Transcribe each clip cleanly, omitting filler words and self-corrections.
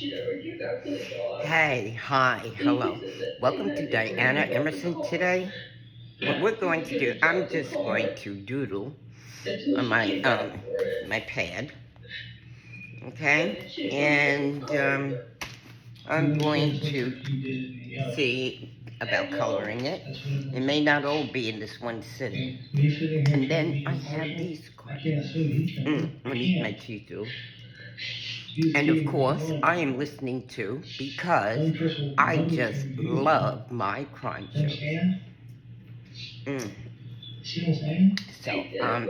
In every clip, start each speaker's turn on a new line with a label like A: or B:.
A: Hey, hi, hello. Welcome to Diana Emerson today. What we're going to do, I'm just going to doodle on my pad, okay? And I'm going to see about coloring it. It may not all be in this one sitting. And then I have these cards. Let me eat my teeth too. And of course, I am listening to because I just love my crime shows. Mm. So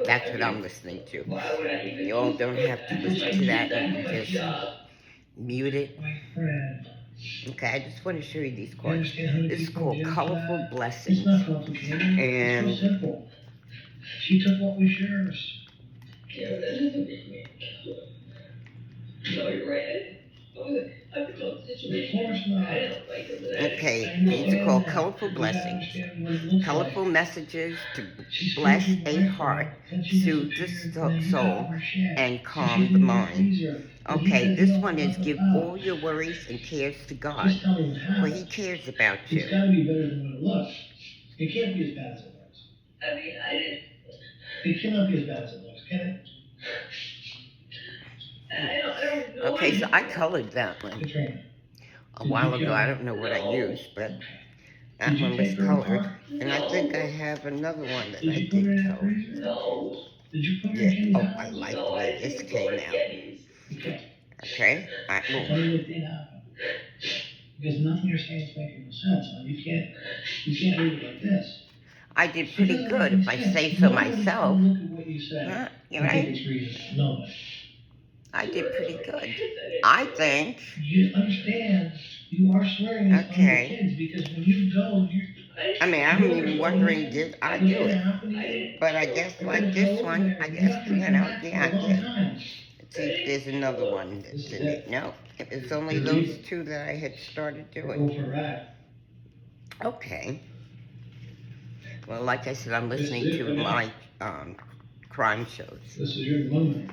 A: that's what I'm listening to. You all don't have to listen to that. You can just mute it. Okay, I just want to show you these cards. This is called Colorful Blessings. And
B: she took what was yours.
A: Yeah, that doesn't make me. No, you're right. I've been in situation.
B: Of course not.
A: I don't like it. Okay, these are called Colorful Blessings. Colorful messages to bless a heart, soothe the soul, and calm the mind. Okay, this one is give all your worries and cares to God, for He cares about you.
B: It's got to be better than what it looks. It can't be as bad as it looks.
A: I mean, I didn't.
B: It cannot be as bad as it looks, can it?
A: I don't know. Okay, so I colored that one a while ago. I don't know what I used, but that one was colored. And I think I have another one that I did color.
B: No. Did you put her
A: Yeah.
B: in
A: Oh,
B: house?
A: I like the way this came out. Okay. I
B: Tell me what did happen. Because nothing you're saying is making no sense. You can't read it like this.
A: I did pretty good, if I say so myself.
B: Look at what you said.
A: Huh? You
B: right?
A: right?
B: It's reasonable. Nobody.
A: I did pretty good. I think.
B: You understand? You are swearing this on your kids because when you go,
A: I mean, I'm even wondering, did I do it? But I guess like this one, I guess, yeah, I did. Let's see if there's another one that's in it. No, it was only those two that I had started doing. Okay. Well, like I said, I'm listening to my crime shows.
B: This is your moment.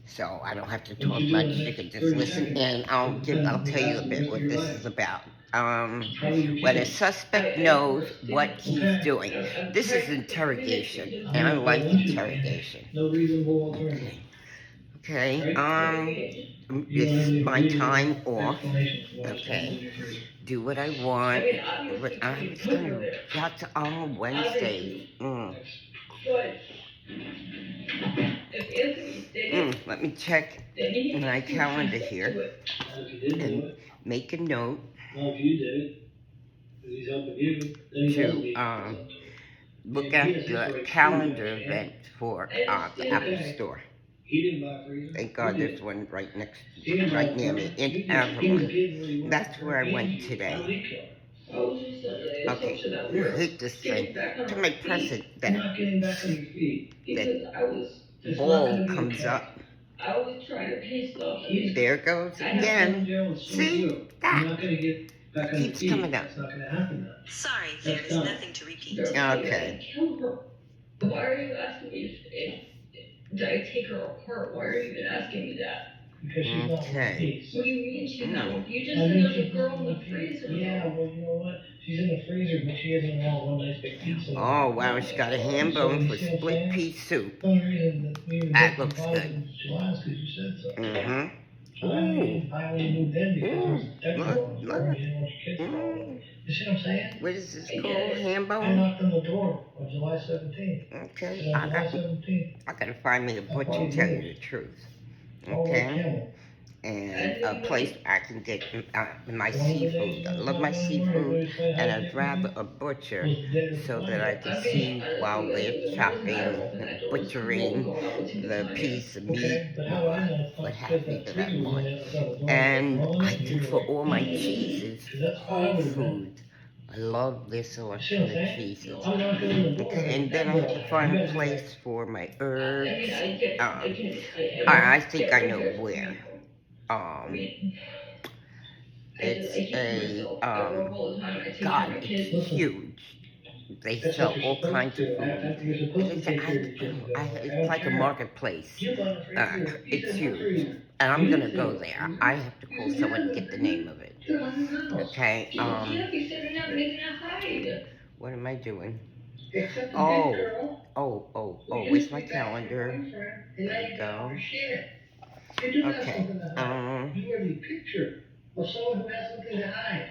A: So I don't have to talk much. You can just listen, and I'll tell you a bit what this is about. When a suspect knows what he's doing. This is interrogation, and I like interrogation.
B: No reasonable alternative.
A: Okay, it's my time off. Okay, do what I want. But I was gonna got to on Wednesday. Let me check my calendar here and make a note to look at the calendar event for the Apple Store. Thank God there's one right near me in Avalon. That's where I went today. Okay, hit this thing. To my press it that ball comes up. There it goes again. See? That keeps coming up.
C: Sorry, there is nothing to repeat.
A: Okay.
D: Why are you asking me if I take her apart? Why are you even asking me that?
B: Because she's not
A: Okay.
D: What do you mean she's not? You just said there's a girl in the freezer.
B: Yeah, well, you know what? She's in the freezer, but she doesn't want one nice big pizza.
A: Oh, wow, she got a ham bone for split pea soup.
B: The only reason that we
A: That looks good.
B: July is because you said so.
A: Mm-hmm.
B: I only moved in because there was a
A: Look,
B: you
A: look.
B: didn't want your kids to know. You see what I'm saying?
A: What is this called? Ham
B: I
A: bone?
B: knocked on the door on July 17th.
A: Okay.
B: And on July 17th,
A: I gotta find me a butcher, tell you the truth. Okay. And a place I can get my seafood. I love my seafood, and I'd rather a butcher so that I can see while they're chopping and butchering the piece of meat, what have you that I want. And I think for all my cheeses, Whole Foods. I love their selection of cheeses. Okay, and then I have to find a place for my herbs. I think I know where. It's a, God, it's huge. They
B: That's
A: sell
B: what you're
A: all
B: supposed
A: kinds
B: to
A: of
B: do.
A: food.
B: You're supposed to
A: It's,
B: take care of your kids.
A: it's like a marketplace.
B: You bought a freezer. You
A: It's
B: said no
A: huge.
B: freezer.
A: And I'm
B: You
A: gonna
B: didn't
A: go
B: say
A: there.
B: freezer.
A: I have to call
B: You said
A: someone to
B: yeah,
A: get the name of it.
B: they're on your house.
A: Okay,
D: You can't be sitting up and making a hide.
A: what am I doing?
B: Except the
A: Oh.
B: big girl.
A: Where's my calendar?
B: And now
A: There
B: you
A: you
B: got all
A: go.
B: your shit. You do have
A: Okay,
B: something to hide. You are the picture of someone who has something to hide.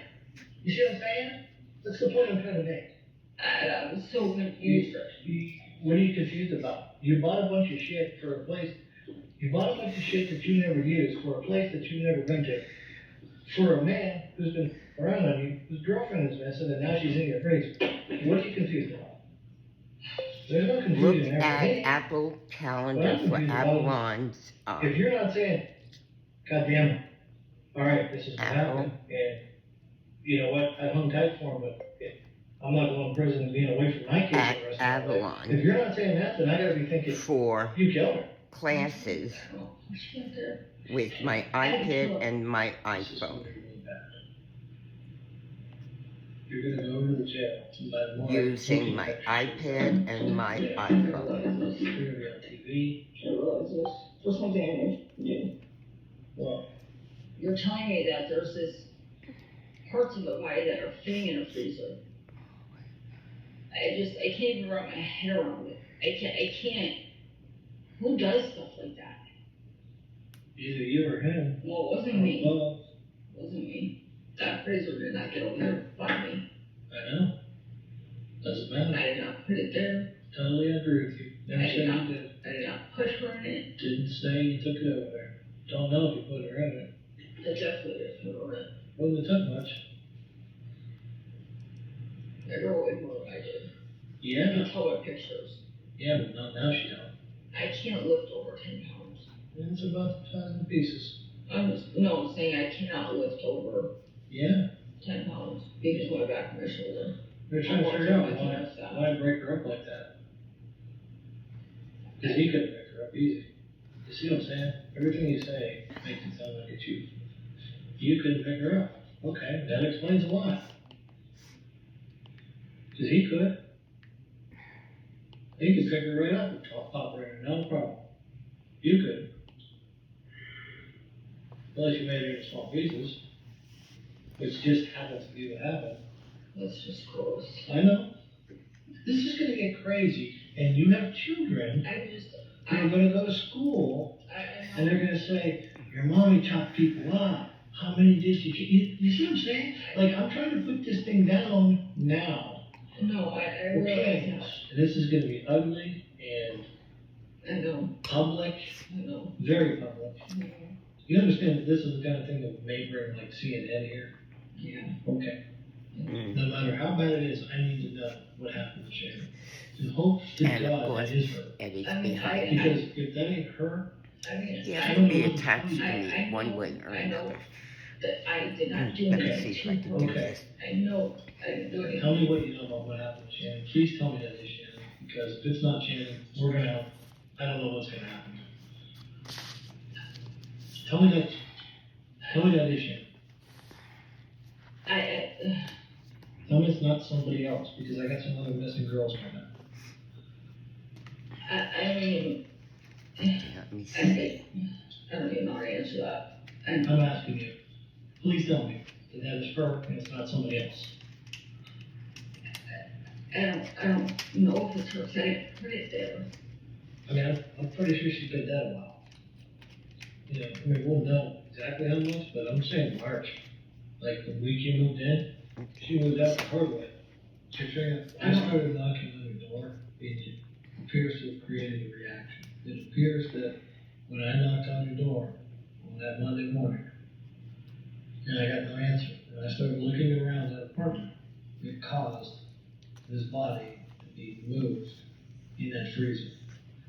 B: You see what I'm saying? That's the point I'm trying to make.
D: I'm so confused.
B: What are you confused about? You bought a bunch of shit for a place. You bought a bunch of shit that you never used for a place that you never been to. For a man who's been around on you, whose girlfriend is missing, and now she's in your freezer. What are you confused about? There's no
A: look
B: confusion there.
A: at
B: For me,
A: Apple Calendar for Avalon's,
B: if you're not saying, God damn it, all right, this is what
A: Apple.
B: happened, and you know what, I hung tight for him, but I'm not going to prison and being away from my kids
A: at
B: for the rest of my life.
A: Avalon
B: If you're not saying that, then I gotta be thinking,
A: for
B: you killed her.
A: classes
D: Oh, she went there.
A: with my iPad and my iPhone.
B: You're gonna go to the jail. by tomorrow.
A: Using my iPad and my iPhone.
B: You're gonna be on TV.
D: I realize this. There's something I do.
B: Well,
D: You're telling me that there's this parts of the body that are fitting in a freezer. I can't even wrap my head around it. I can't. Who does stuff like that?
B: either you or him.
D: Well, it wasn't me.
B: Well,
D: It wasn't me. That freezer did not get over there by me.
B: I know. Doesn't
D: I
B: matter.
D: did not put it there.
B: Totally agree with you. Never
D: I
B: said
D: did
B: you
D: not.
B: did.
D: I did not put her in it.
B: Didn't say you took it over there. Don't know if you put her in it.
D: I definitely didn't put her in it.
B: Wouldn't have took much.
D: I girl way more than I did. You
B: Yeah.
D: can tell by pictures.
B: Yeah, but not now she don't.
D: I can't lift over 10 pounds.
B: And it's about the size of the pieces.
D: I'm saying I cannot lift over
B: Yeah.
D: 10 pounds because my back and my shoulder.
B: They're trying to figure out why break her up like that. Because he couldn't pick her up easy. You see what I'm saying? Everything you say makes it sound like it's you. You couldn't pick her up. Okay, that explains a lot. Because he could. He could pick her right up and pop her in, no problem. You couldn't. Unless you made her into small pieces. Which just happens to be what happened.
D: That's just gross.
B: I know. This is gonna get crazy, and you have children who are gonna go to school, and they're gonna say, your mommy chopped people up. How many did she? You see what I'm saying? Like, I'm trying to put this thing down now.
D: No, I realize
B: Okay.
D: that.
B: This is gonna be ugly and
D: I know.
B: public,
D: I know.
B: very public. You understand that this is the kind of thing that may bring like CNN here?
D: Yeah.
B: Okay.
A: Mm.
B: No matter how bad it is, I need to know what happened to Shannon. And hope to
A: And of
B: God
A: course,
B: that is her.
A: Eddie's
D: I mean,
A: behind.
B: Because if that ain't her,
D: I mean,
A: He
B: I
A: has
B: don't
A: to be
B: know.
A: attached to
D: I
A: me one
D: know,
A: way or
D: I know.
A: another.
D: that I did not do
A: Let me
D: anything
A: see if I
D: to
A: can
D: her.
A: do
B: Okay.
A: this.
D: I know I didn't do anything.
B: tell me what you know about what happened to Shannon. Please tell me that is Shannon. Because if it's not Shannon, we're gonna, I don't know what's gonna happen. Tell me that is Shannon. Tell me it's not somebody else, because I got some other missing girls right now.
D: I mean,
A: Let me
D: I
A: see.
D: think, I don't even know how to answer that.
B: I'm asking you, please tell me that that is her and it's not somebody else.
D: I don't know if it's her, 'cause I didn't put it there.
B: I mean, I'm pretty sure she's been dead a while. You know, I mean, we'll know exactly how much, but I'm saying March. Like the week you moved in, she moved out the hard way. Katrina, I started knocking on your door, and it appears to have created a reaction. It appears that when I knocked on your door on that Monday morning, and I got no answer, and I started looking around that apartment, it caused this body to be moved in that freezer.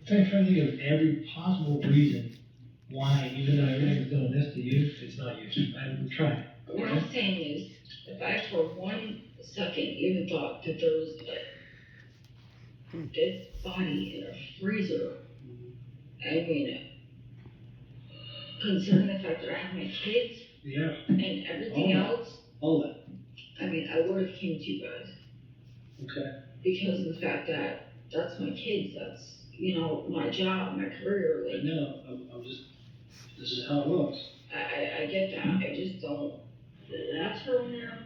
B: I'm trying to think of every possible reason why, even though everything's doing this to you, it's not you. I'm trying.
D: What I'm saying is, if I for 1 second even thought that there was a dead body in a freezer, I mean, considering the fact that I have my kids
B: Yeah,
D: and everything else,
B: all that.
D: I mean, I would have came to you guys.
B: Okay.
D: because of the fact that that's my kids, that's, you know, my job, my career,
B: Right
D: like,
B: now, I'm just, this is how it looks.
D: I get that, I just don't, that's her now.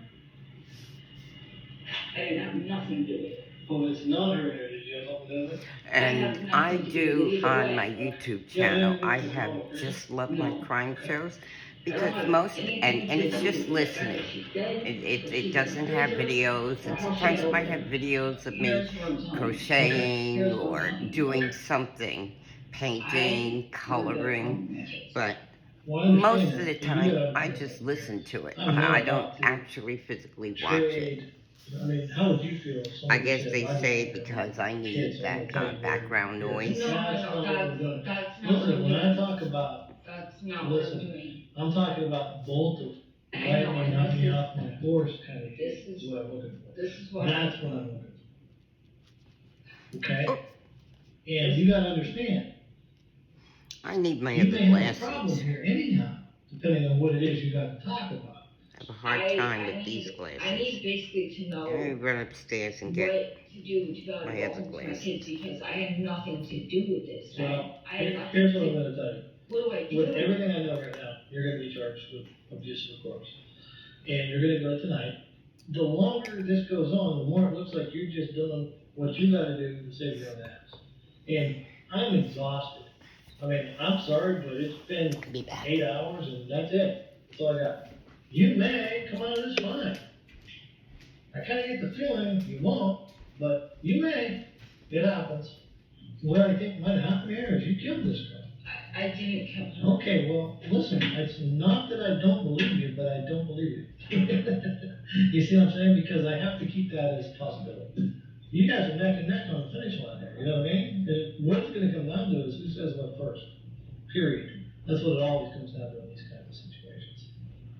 D: I didn't have nothing to do with it.
B: Oh, it's not her hair, did you have something to do with it?
A: And I do on my YouTube channel, I have just love my crime shows because most, and it's just listening. It doesn't have videos, and sometimes it might have videos of me crocheting or doing something, painting, coloring, but most of the time I just listen to it. I don't actually physically watch it.
B: I mean, how would you feel if
A: I
B: somebody
A: guess
B: said,
A: they
B: "I
A: say
B: want
A: because I need
B: kids,
A: that
B: I'm gonna tell you
A: background
B: here."
A: noise.
D: No,
B: That's not what we're doing.
D: that's not what
B: Listen,
D: I'm
B: when I
D: doing.
B: talk about,
D: That's not what I'm
B: listen,
D: doing.
B: I'm talking about bolt of
D: I know,
B: lightning
D: and
B: knocking
D: this
B: me
D: is-
B: off my horse kind of
D: This
B: is
D: is,
B: what I'm looking for.
D: this is what.
B: That's what I'm looking for. Okay?
A: Oh.
B: And you gotta understand,
A: I need my
B: you
A: other
B: may have a problem
A: glasses.
B: here anyhow, depending on what it is you gotta talk about.
A: I have a hard time with these
D: I
A: glasses.
D: need basically to know
A: I'm gonna run upstairs and
D: what
A: get
D: to do to go
A: my
D: home
A: other
D: to my
A: glasses.
D: kids, because I have nothing to do with this.
B: Well,
D: I have nothing
B: here's what I'm
D: to,
B: gonna tell you.
D: what do I do?
B: With everything I know right now, you're gonna be charged with abuse of a corpse. And you're gonna go tonight. The longer this goes on, the more it looks like you're just doing what you gotta do to save your own ass. And I'm exhausted. I mean, I'm sorry, but it's been
A: I'll be back.
B: 8 hours and that's it. That's all I got. You may come out of this fine. I kinda get the feeling you won't, but you may. It happens. What I think might happen here is you killed this girl.
D: I didn't kill her.
B: Okay, well, listen, it's not that I don't believe you, but I don't believe you. You see what I'm saying? Because I have to keep that as a possibility. You guys are neck and neck on the finish line there, you know what I mean? What it's gonna come down to is who says what first, period. That's what it always comes down to in these kinds of situations.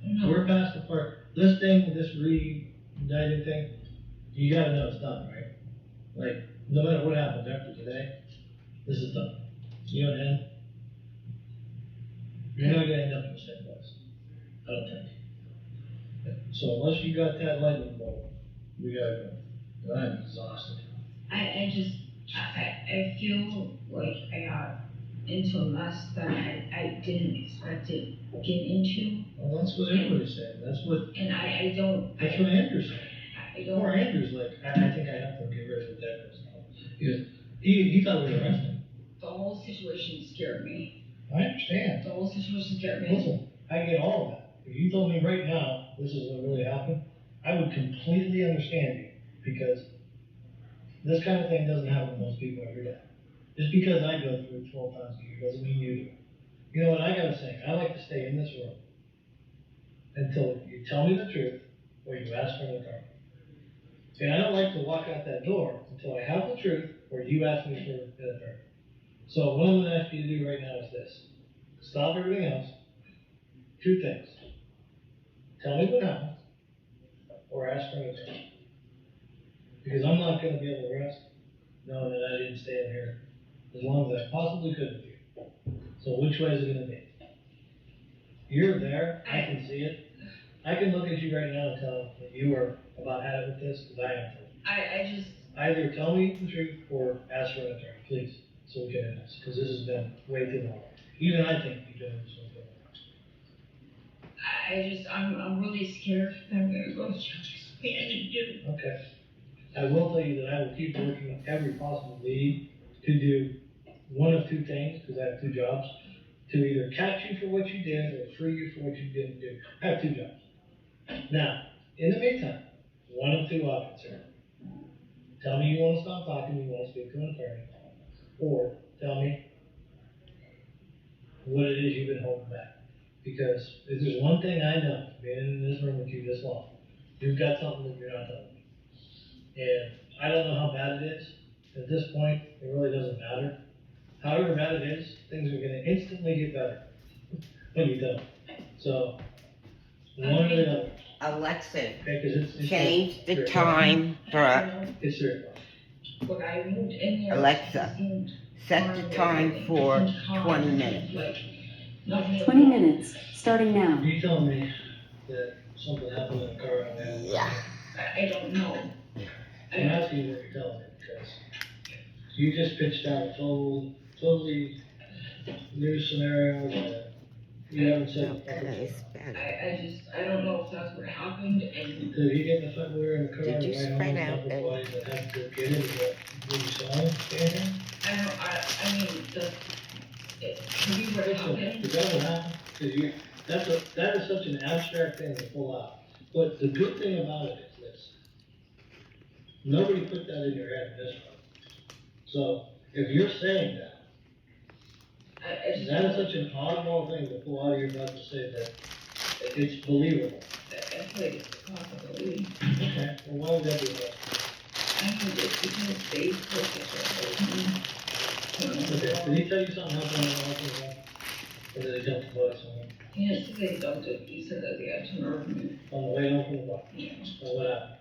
D: No.
B: We're past the part, this thing, this reuniting thing, you gotta know it's done, right? Like, no matter what happens after today, this is done. You and him, you're not gonna end up in the same place. I don't think. So unless you got that lightning bolt, we gotta go. I'm exhausted.
D: I feel like I got into a mess that I didn't expect to get into,
B: Well, that's what everybody's saying. That's what Andrew's saying.
D: I don't,
B: Poor Andrew's like, I think I have to get rid of that person. Because he thought we were arresting.
D: the whole situation scared me.
B: I understand.
D: The whole situation scared me.
B: Listen, I get all of that. If you told me right now, this is what really happened, I would completely understand you, because this kind of thing doesn't happen to most people every day. Just because I go through it 12 times a year doesn't mean you do. You know what I gotta say? I like to stay in this room until you tell me the truth or you ask for an attorney. And I don't like to walk out that door until I have the truth or you ask me for an attorney. So what I'm gonna ask you to do right now is this. Stop everything else. Two things. Tell me what happened, or ask for an attorney. Because I'm not gonna be able to rest knowing that I didn't stay in here as long as I possibly could with you. So which way is it gonna be? You're there, I can see it. I can look at you right now and tell that you are about had it with this, because I am too.
D: I just,
B: Either tell me the truth or ask for an attorney, please, so we can end this, because this has been way too long. Even I think you've been doing this way too long.
D: I'm really scared that I'm gonna go through this. I need to do.
B: Okay. I will tell you that I will keep working every possible lead to do one of two things, because I have two jobs. To either catch you for what you did or free you for what you didn't do. I have two jobs. Now, in the meantime, one of two options here. Tell me you want to stop talking, you want to speak to an attorney. Or tell me what it is you've been holding back. Because if there's one thing I know, being in this room with you this long, you've got something that you're not telling me. And I don't know how bad it is. At this point, it really doesn't matter. However bad it is, things are gonna instantly get better when you don't. So, one or the other.
A: Alexa,
B: Okay, 'cause it's
A: change the
B: 3 o'clock.
A: time for,
B: It's 3 o'clock.
D: But I moved in here.
A: Alexa,
D: it seemed
A: set the time for 20 minutes.
D: Like, nothing.
E: 20 minutes, starting now.
B: You tell me that something happened in the car.
A: Yeah.
D: I don't know.
B: I'm asking you what you're telling me, because you just pitched out a totally new scenario that you haven't said in public.
A: Okay, it's better.
D: I don't know if that's what happened, and
B: Did he get in the front wheel in the car?
A: Did you
B: right home,
A: spread out
B: dump the
A: and-
B: body that had to get it? Is that what you saw him standing
D: I mean, have you
B: there?
D: what happened?
B: Is that what happened? Cause that is such an abstract thing to pull out. But the good thing about it is this. Nobody put that in your head this one. So if you're saying that,
D: I just.
B: that is such an oddball thing to pull out of your mouth to say that it's believable.
D: I feel like it's a possibility.
B: Okay, well, why would that be that?
D: I mean, it's because Facebook is
B: Okay, did he tell you something happened on the office? Or did they dump the body somewhere?
D: Yeah, he said they dumped it, he said that they got into an argument,
B: On the way home from the bar?
D: you know,
B: Or what happened?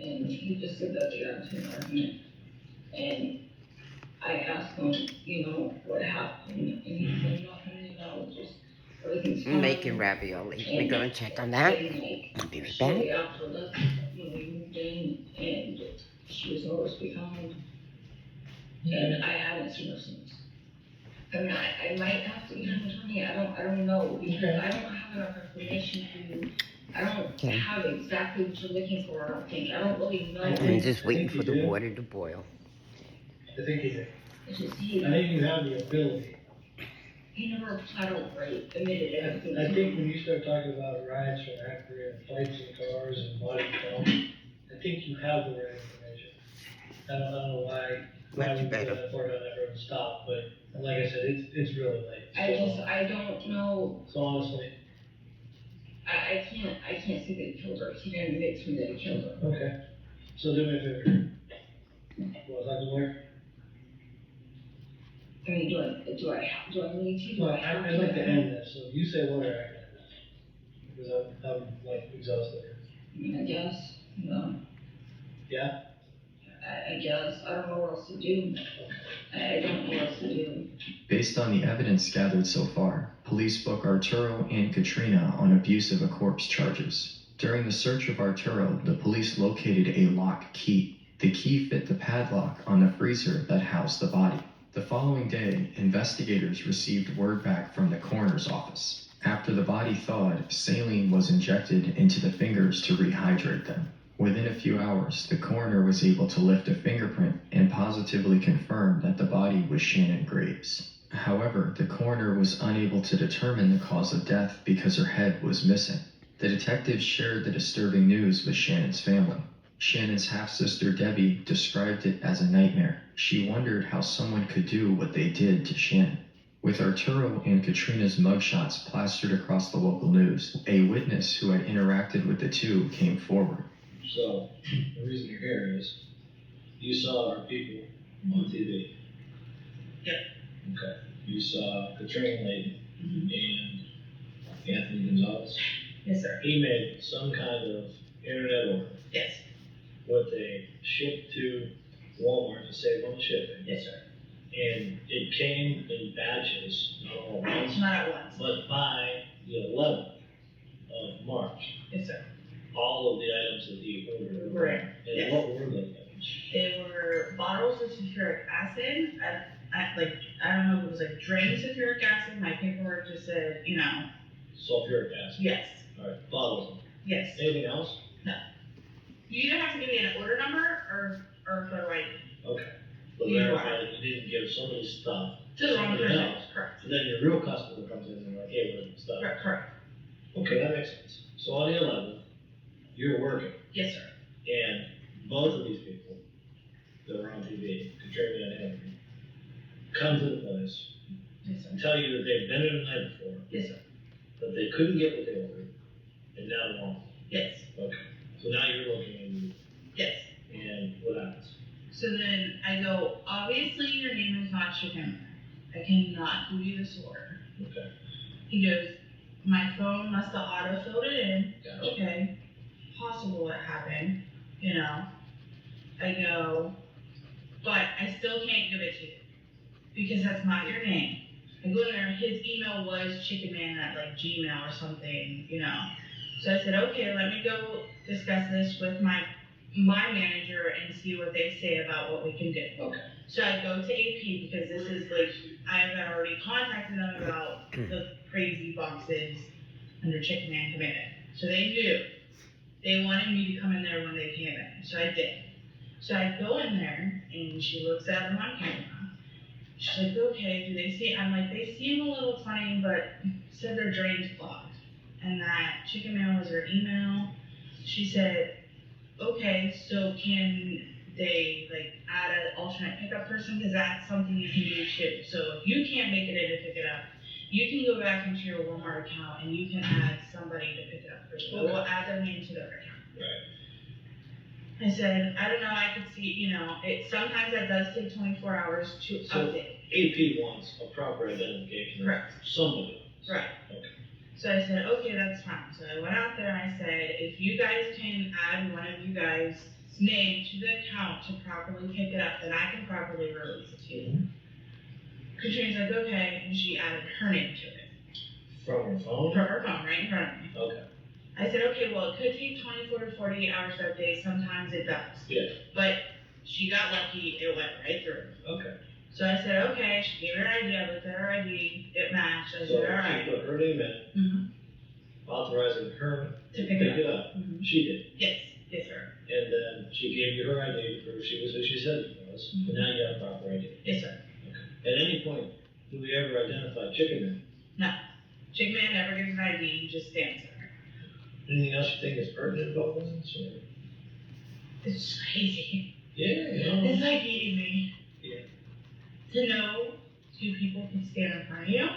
D: and he just said that they got into an argument. And I asked him, you know, what happened, and he said nothing, you know, just everything's fine.
A: I'm making ravioli. We're gonna check on that.
D: And like,
A: I'll be right back.
D: shortly after that, when we moved in, and she was always behind, and I haven't seen her since. I mean, I might have to get an attorney, I don't know, because I don't have enough information I don't
A: Okay.
D: have exactly what you're looking for, I don't think, I don't really know.
A: I'm just waiting for the water to boil.
B: I think he did.
D: It's just
B: I think you have the ability.
D: he never flat out admitted everything.
B: I think when you start talking about riots from Akron and fights in cars and body count, I think you have the right information. I don't know why
A: Much
B: we put
A: better.
B: that part on everyone stop, but like I said, it's really late.
D: I don't know,
B: So honestly,
D: I can't say that he killed her, he didn't admit to me that he killed her.
B: okay. So do me a favor. Well, talk to the lawyer?
D: I mean, do I need to, do
B: Well,
D: I have to?
B: I'd like to end this, so you say lawyer, I can end this. Because I'm like exhausted here.
D: I mean, I guess, you know.
B: Yeah?
D: I guess, I don't know what else to do. I don't know what else to do.
F: Based on the evidence gathered so far, police book Arturo and Katrina on abuse of a corpse charges. During the search of Arturo, the police located a lock key. The key fit the padlock on the freezer that housed the body. The following day, investigators received word back from the coroner's office. After the body thawed, saline was injected into the fingers to rehydrate them. Within a few hours, the coroner was able to lift a fingerprint and positively confirm that the body was Shannon Graves. However, the coroner was unable to determine the cause of death because her head was missing. The detectives shared the disturbing news with Shannon's family. Shannon's half-sister Debbie described it as a nightmare. She wondered how someone could do what they did to Shannon. With Arturo and Katrina's mugshots plastered across the local news, a witness who had interacted with the two came forward.
B: So, the reason you're here is you saw our people on TV.
C: Yep.
B: Okay. You saw Katrina Lady and Anthony Gonzalez.
C: Yes, sir.
B: He made some kind of internet order.
C: Yes.
B: What they shipped to Walmart to save on the shipping.
C: Yes, sir.
B: And it came in batches, not all at once,
C: Not at once.
B: but by the 11th of March,
C: Yes, sir.
B: all of the items that he ordered.
C: Right.
B: And
C: Yes.
B: what were those items?
C: They were bottles of sulfuric acid. I don't know if it was like drained sulfuric acid. My paperwork just said, you know,
B: Sulfuric acid.
C: yes,
B: Alright, bottles.
C: yes.
B: Anything else?
C: You either have to give me an order number or what do I
B: Okay. But
C: You
B: verify that you didn't give somebody stuff.
C: to the wrong
B: somebody
C: person?
B: else.
C: Correct.
B: So then your real customer comes in and they're like, hey, where's the stuff?
C: Correct.
B: Okay, that makes sense. So on the 11th, you're working,
C: Yes, sir.
B: and both of these people that were on TV, Katrina and Anthony, come to the place
C: Yes, sir.
B: and tell you that they've been in the night before,
C: Yes, sir.
B: that they couldn't get what they ordered, and now they want it.
C: Yes.
B: Okay. So now you're looking
C: Yes.
B: and what happens?
C: So then I go, obviously your name is not Chicken. I cannot give you this order.
B: Okay.
C: He goes, my phone must have auto-filled it in.
B: Got it.
C: Okay. Possible it happened, you know. I go, but I still can't give it to you because that's not your name. I go there, his email was chickenman at like Gmail or something, you know. So I said, okay, let me go discuss this with my my manager and see what they say about what we can do.
B: Okay.
C: So I go to AP because this is like, I have already contacted them about the crazy boxes under Chicken Man coming in. So they knew. They wanted me to come in there when they came in, so I did. So I go in there and she looks at them on camera. She's like, okay, do they see? I'm like, they seem a little funny, but said their drain's clogged. And that Chicken Man was her email. She said, okay, so can they like add an alternate pickup person? Because that's something you can do too. So if you can't make it in to pick it up, you can go back into your Walmart account and you can add somebody to pick it up for you. We'll add their name to their account.
B: Right.
C: I said, I don't know, I could see, you know, sometimes that does take 24 hours to
B: So-
C: update.
B: AP wants a proper identification of
C: Correct.
B: somebody.
C: Right.
B: Okay.
C: So I said, okay, that's fine. So I went out there and I said, if you guys can add one of you guys' name to the account to properly pick it up, then I can properly release it to you. Katrina's like, okay, and she added her name to it.
B: From her phone?
C: From her phone, right in front of me.
B: Okay.
C: I said, okay, well, it could take 24 to 48 hours to update. Sometimes it does.
B: Yeah.
C: But she got lucky. It went right through.
B: Okay.
C: So I said, okay. She gave her ID. I looked at her ID. It matched. I
B: So
C: said, all right.
B: she put her name in,
C: Mm-hmm.
B: authorizing her
C: To
B: to
C: pick it up.
B: up.
C: Mm-hmm.
B: She did.
C: Yes. Yes, sir.
B: And then she gave you her ID to prove she was who she said she was.
C: Mhm.
B: And now you have proper ID.
C: Yes, sir.
B: At any point, do we ever identify Chicken Man?
C: Chick Man never gives an ID. He just stands there.
B: Anything else you think is pertinent about this? Or?
C: It's just crazy.
B: Yeah,
C: It's like eating me.
B: Yeah.
C: To know two people can stand in front of you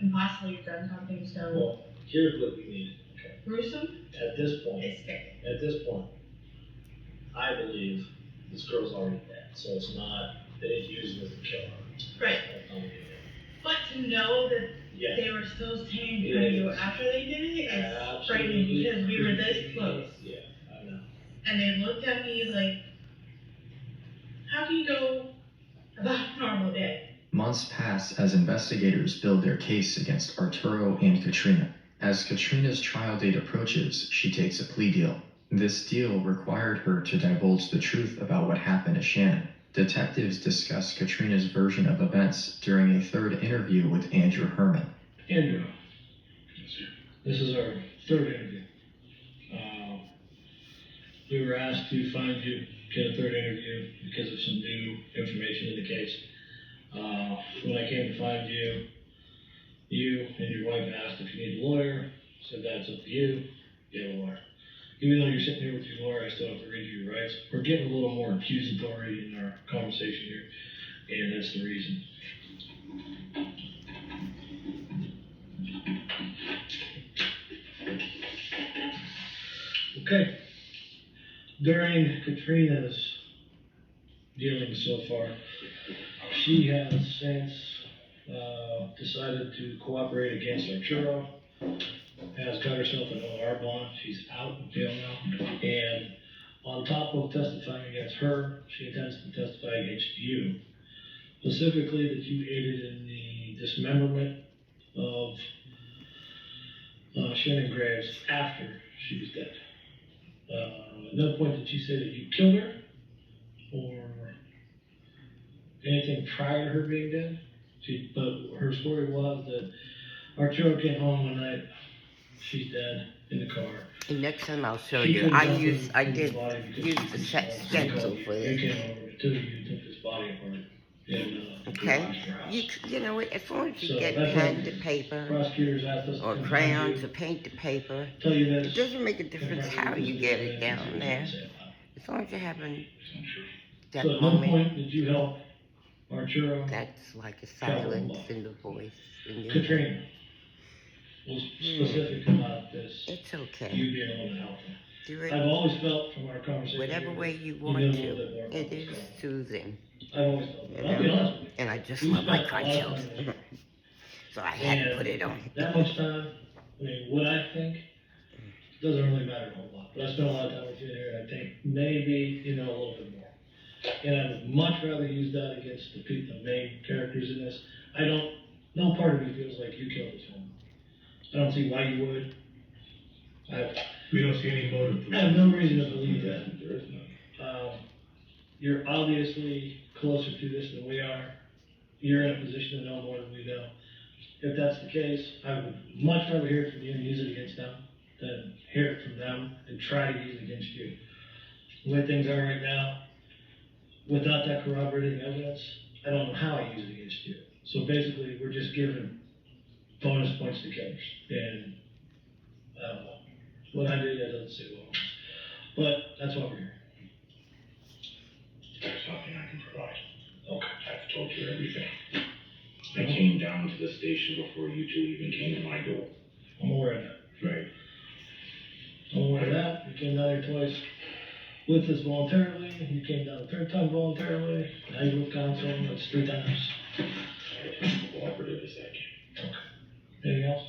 C: and possibly have done something so
B: Well, here's what we need. Okay.
C: gruesome.
B: At this point,
C: It's scary.
B: I believe this girl's already dead. So it's not, they didn't use this to kill her.
C: Right.
B: That's not what they did.
C: But to know that
B: Yeah.
C: they were still standing in front of you after they did it is frightening because we were this close.
B: Yeah, I know.
C: And they looked at me like, how can you go about a normal day?
F: Months pass as investigators build their case against Arturo and Katrina. As Katrina's trial date approaches, she takes a plea deal. This deal required her to divulge the truth about what happened to Shannon. Detectives discuss Katrina's version of events during a third interview with Andrew Herman.
B: Andrew, this is our third interview. We were asked to find you, get a third interview because of some new information in the case. When I came to find you, you and your wife asked if you need a lawyer. Said that's up to you. Get a lawyer. Even though you're sitting here with your lawyer, I still have to read you your rights. We're getting a little more accusatory in our conversation here, and that's the reason. Okay. During Katrina's dealings so far, she has since decided to cooperate against Arturo, has got herself an OR bond. She's out of jail now. And on top of testifying against her, she intends to testify against you. Specifically that you aided in the dismemberment of Shannon Graves after she was dead. At no point did she say that you killed her or anything prior to her being dead. But her story was that Arturo came home one night, she's dead in the car.
A: And next time I'll show
B: She
A: you.
B: couldn't
A: I
B: jump
A: did
B: into his body because
A: use
B: she
A: the
B: was
A: set
B: small.
A: stencil
B: You
A: for
B: came
A: this.
B: over, the two of you took his body apart. And,
A: Okay.
B: garaged her house.
A: You know, as long as you
B: So
A: get
B: that's
A: pen
B: what
A: to paper
B: prosecutors asked us to
A: or
B: come
A: crayons
B: find
A: or paint to paper,
B: you, tell you
A: it
B: this.
A: doesn't make a difference how you get it down there.
B: So
A: As long as you're having that
B: at no
A: moment,
B: point did you help Arturo?
A: that's like a silence in the voice. In your
B: Katrina was specific about this.
A: It's okay.
B: You being able to help him.
A: Do
B: I've
A: it
B: always felt from our conversation.
A: whatever
B: here
A: way you
B: that
A: want
B: knew a
A: to.
B: little bit more
A: It
B: about
A: is
B: what's going on.
A: soothing.
B: I've always felt that. I'll be honest with you.
A: And I just
B: We
A: love my
B: spent a lot
A: crunch
B: of
A: hills.
B: time
A: So I had to
B: And
A: put it on.
B: that much time, I mean, what I think doesn't really matter a whole lot. But I spent a lot of time with you here, and I think maybe you know a little bit more. And I would much rather use that against the main characters in this. No part of me feels like you killed this woman. I don't see why you would.
G: We don't see any motive.
B: I have no reason to believe that.
G: There is none.
B: You're obviously closer to this than we are. You're in a position to know more than we know. If that's the case, I would much rather hear it from you and use it against them than hear it from them and try to use it against you. The way things are right now, without that corroborating evidence, I don't know how I use it against you. So basically, we're just giving bonus points to killers. And I don't know. What I did, that doesn't say well. But that's why we're here.
G: There's nothing I can provide.
B: Okay.
G: I've told you everything. I came down to the station before you two even came to my door.
B: I'm aware of that.
G: Right.
B: I'm aware of that. You came down here twice with us voluntarily. You came down a third time voluntarily. Now you're with counsel. That's 3 times.
G: I was cooperative as I can.
B: Anything else?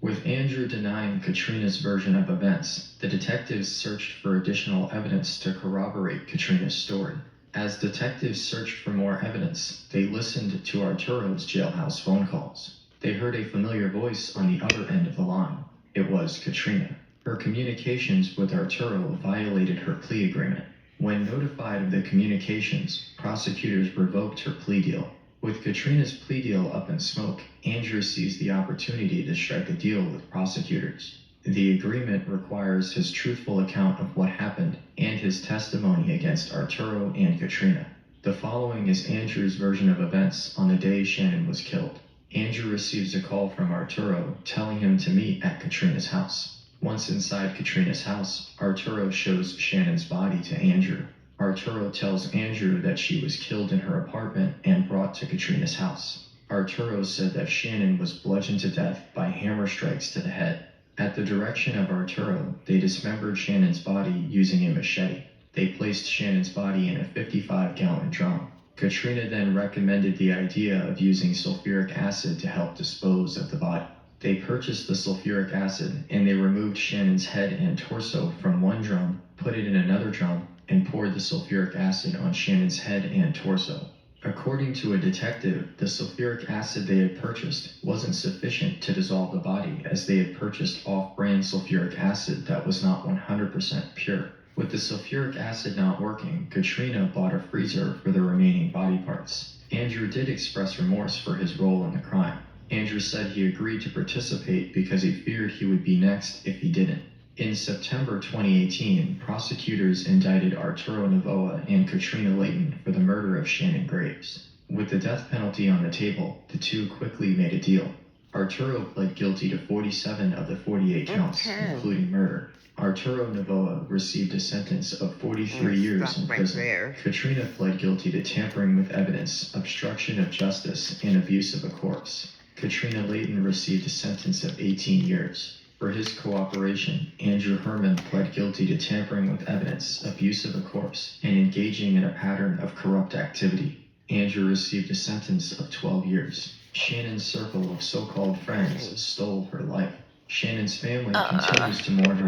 F: With Andrew denying Katrina's version of events, the detectives searched for additional evidence to corroborate Katrina's story. As detectives searched for more evidence, they listened to Arturo's jailhouse phone calls. They heard a familiar voice on the other end of the line. It was Katrina. Her communications with Arturo violated her plea agreement. When notified of the communications, prosecutors revoked her plea deal. With Katrina's plea deal up in smoke, Andrew seized the opportunity to strike a deal with prosecutors. The agreement requires his truthful account of what happened and his testimony against Arturo and Katrina. The following is Andrew's version of events on the day Shannon was killed. Andrew receives a call from Arturo telling him to meet at Katrina's house. Once inside Katrina's house, Arturo shows Shannon's body to Andrew. Arturo tells Andrew that she was killed in her apartment and brought to Katrina's house. Arturo said that Shannon was bludgeoned to death by hammer strikes to the head. At the direction of Arturo, they dismembered Shannon's body using a machete. They placed Shannon's body in a 55-gallon drum. Katrina then recommended the idea of using sulfuric acid to help dispose of the body. They purchased the sulfuric acid and they removed Shannon's head and torso from one drum, put it in another drum, and poured the sulfuric acid on Shannon's head and torso. According to a detective, the sulfuric acid they had purchased wasn't sufficient to dissolve the body, as they had purchased off-brand sulfuric acid that was not 100% pure. With the sulfuric acid not working, Katrina bought a freezer for the remaining body parts. Andrew did express remorse for his role in the crime. Andrew said he agreed to participate because he feared he would be next if he didn't. In September 2018, prosecutors indicted Arturo Novoa and Katrina Layton for the murder of Shannon Graves. With the death penalty on the table, the two quickly made a deal. Arturo pled guilty to 47 of the 48 counts, including murder. Arturo Novoa received a sentence of 43 years in prison. Katrina pled guilty to tampering with evidence, obstruction of justice, and abuse of a corpse. Katrina Layton received a sentence of 18 years. For his cooperation, Andrew Herman pled guilty to tampering with evidence, abuse of a corpse, and engaging in a pattern of corrupt activity. Andrew received a sentence of 12 years. Shannon's circle of so-called friends stole her life. Shannon's family continues to mourn her